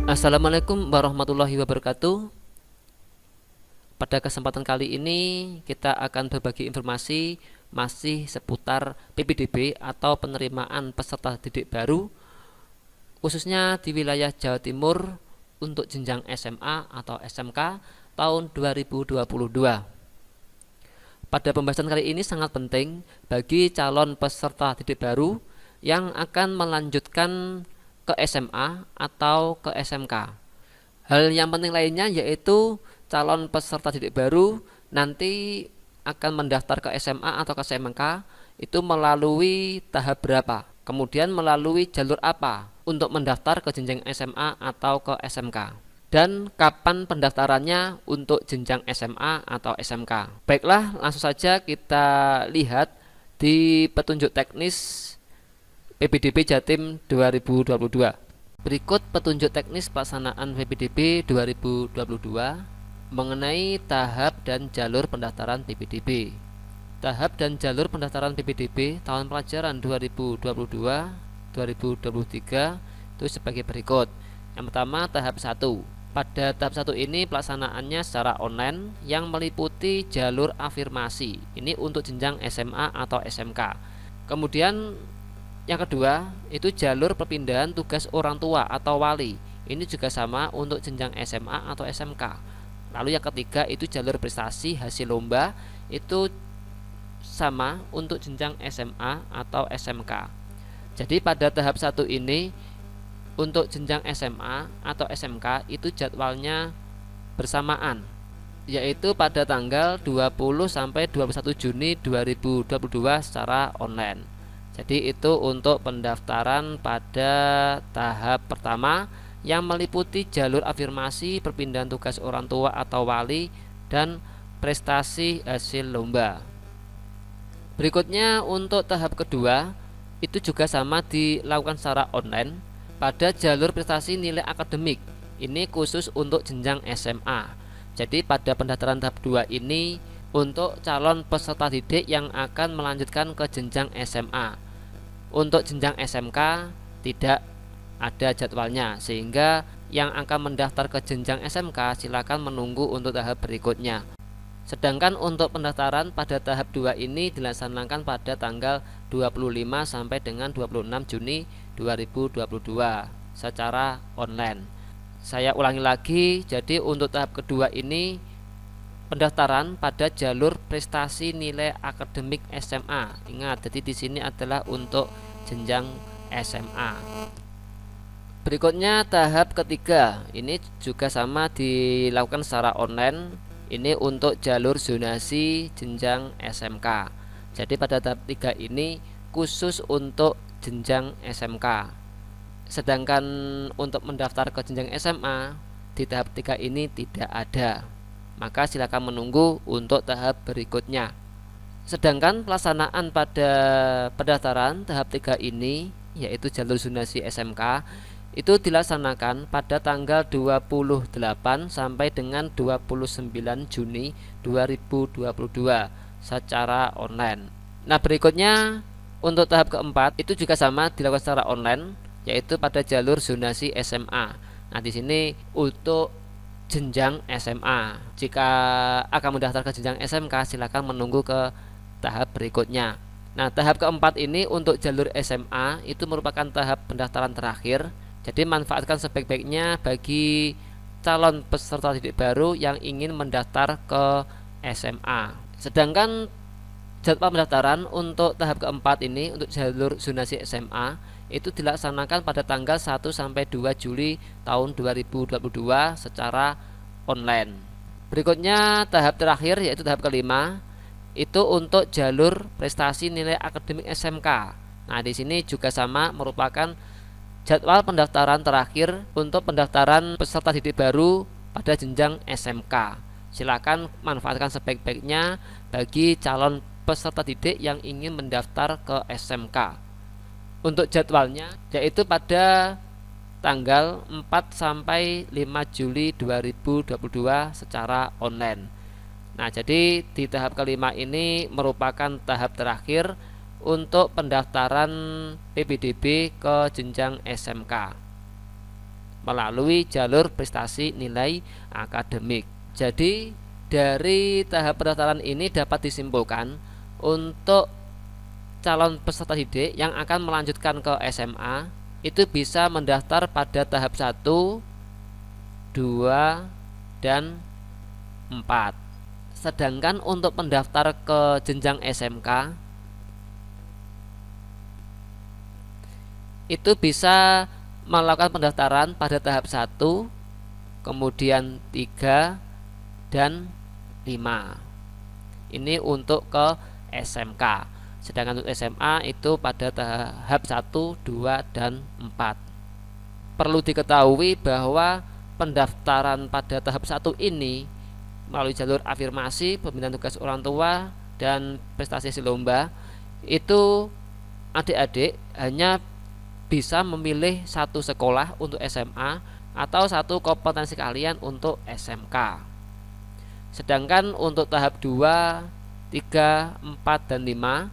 Assalamualaikum warahmatullahi wabarakatuh. Pada kesempatan kali ini kita akan berbagi informasi masih seputar PPDB atau penerimaan peserta didik baru, khususnya di wilayah Jawa Timur untuk jenjang SMA atau SMK tahun 2022. Pada pembahasan kali ini sangat penting bagi calon peserta didik baru yang akan melanjutkan ke SMA atau ke SMK. Hal yang penting lainnya yaitu calon peserta didik baru nanti akan mendaftar ke SMA atau ke SMK itu melalui tahap berapa, kemudian melalui jalur apa untuk mendaftar ke jenjang SMA atau ke SMK, dan kapan pendaftarannya untuk jenjang SMA atau SMK. Baiklah, langsung saja kita lihat di petunjuk teknis PPDB Jatim 2022. Berikut petunjuk teknis pelaksanaan PPDB 2022 mengenai tahap dan jalur pendaftaran PPDB. Tahap dan jalur pendaftaran PPDB tahun pelajaran 2022-2023 itu sebagai berikut. Yang pertama, tahap 1. Pada tahap 1 ini pelaksanaannya secara online yang meliputi jalur afirmasi. Ini untuk jenjang SMA atau SMK. Kemudian yang kedua, itu jalur perpindahan tugas orang tua atau wali. Ini juga sama untuk jenjang SMA atau SMK. Lalu yang ketiga, itu jalur prestasi hasil lomba. Itu sama untuk jenjang SMA atau SMK. Jadi pada tahap 1 ini untuk jenjang SMA atau SMK itu jadwalnya bersamaan, yaitu pada tanggal 20 sampai 21 Juni 2022 secara online. Jadi itu untuk pendaftaran pada tahap pertama yang meliputi jalur afirmasi, perpindahan tugas orang tua atau wali, dan prestasi hasil lomba. Berikutnya untuk tahap kedua itu juga sama dilakukan secara online pada jalur prestasi nilai akademik. Ini khusus untuk jenjang SMA. Jadi pada pendaftaran tahap 2 ini untuk calon peserta didik yang akan melanjutkan ke jenjang SMA. Untuk jenjang SMK tidak ada jadwalnya, sehingga yang akan mendaftar ke jenjang SMK silakan menunggu untuk tahap berikutnya. Sedangkan untuk pendaftaran pada tahap 2 ini dilaksanakan pada tanggal 25 sampai dengan 26 Juni 2022 secara online. Saya ulangi lagi, jadi untuk tahap kedua ini pendaftaran pada jalur prestasi nilai akademik SMA. Ingat, jadi di sini adalah untuk jenjang SMA. Berikutnya tahap ketiga, ini juga sama dilakukan secara online. Ini untuk jalur zonasi jenjang SMK. Jadi pada tahap 3 ini khusus untuk jenjang SMK. Sedangkan untuk mendaftar ke jenjang SMA di tahap 3 ini tidak ada. Maka silakan menunggu untuk tahap berikutnya. Sedangkan pelaksanaan pada pendaftaran tahap 3 ini, yaitu jalur zonasi SMK, itu dilaksanakan pada tanggal 28 sampai dengan 29 Juni 2022 secara online. Nah, berikutnya untuk tahap keempat itu juga sama dilakukan secara online, yaitu pada jalur zonasi SMA. Nah, di sini untuk jenjang SMA. Jika akan mendaftar ke jenjang SMK, silakan menunggu ke tahap berikutnya. Nah, tahap keempat ini untuk jalur SMA itu merupakan tahap pendaftaran terakhir. Jadi manfaatkan sebaik-baiknya bagi calon peserta didik baru yang ingin mendaftar ke SMA. Sedangkan jadwal pendaftaran untuk tahap keempat ini untuk jalur zonasi SMA itu dilaksanakan pada tanggal 1 sampai 2 Juli tahun 2022 secara online. Berikutnya tahap terakhir yaitu tahap kelima, itu untuk jalur prestasi nilai akademik SMK. Nah, di sini juga sama merupakan jadwal pendaftaran terakhir untuk pendaftaran peserta didik baru pada jenjang SMK. Silakan manfaatkan sebaik-baiknya bagi calon peserta didik yang ingin mendaftar ke SMK. Untuk jadwalnya yaitu pada tanggal 4 sampai 5 Juli 2022 secara online. Nah, jadi di tahap kelima ini merupakan tahap terakhir untuk pendaftaran PPDB ke jenjang SMK. melalui jalur prestasi nilai akademik. Jadi dari tahap pendaftaran ini dapat disimpulkan untuk calon peserta didik yang akan melanjutkan ke SMA itu bisa mendaftar pada tahap 1, 2, dan 4. Sedangkan untuk pendaftar ke jenjang SMK itu bisa melakukan pendaftaran pada tahap 1, kemudian 3, dan 5. Ini untuk ke SMK. Sedangkan untuk SMA itu pada tahap 1, 2, dan 4. Perlu diketahui bahwa pendaftaran pada tahap 1 ini melalui jalur afirmasi, pembinaan tugas orang tua, dan prestasi lomba, itu adik-adik hanya bisa memilih satu sekolah untuk SMA atau satu kompetensi kalian untuk SMK. Sedangkan untuk tahap 2, 3, 4, dan 5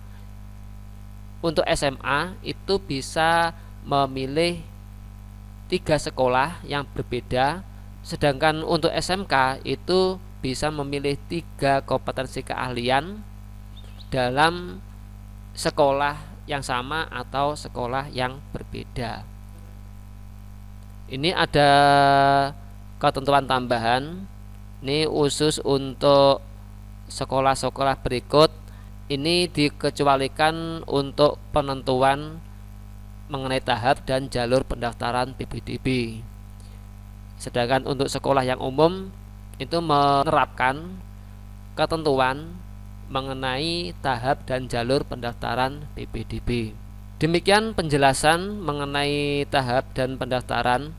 untuk SMA itu bisa memilih 3 sekolah yang berbeda. Sedangkan untuk SMK itu bisa memilih 3 kompetensi keahlian dalam sekolah yang sama atau sekolah yang berbeda. Ini ada ketentuan tambahan. Ini khusus untuk sekolah-sekolah berikut. Ini dikecualikan untuk penentuan mengenai tahap dan jalur pendaftaran PPDB. Sedangkan untuk sekolah yang umum itu menerapkan ketentuan mengenai tahap dan jalur pendaftaran PPDB. Demikian penjelasan mengenai tahap dan pendaftaran.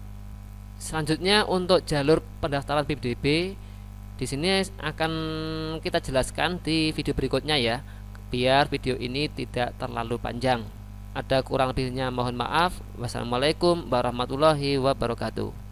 Selanjutnya untuk jalur pendaftaran PPDB di sini akan kita jelaskan di video berikutnya ya, biar video ini tidak terlalu panjang. Ada kurang lebihnya mohon maaf. Wassalamualaikum warahmatullahi wabarakatuh.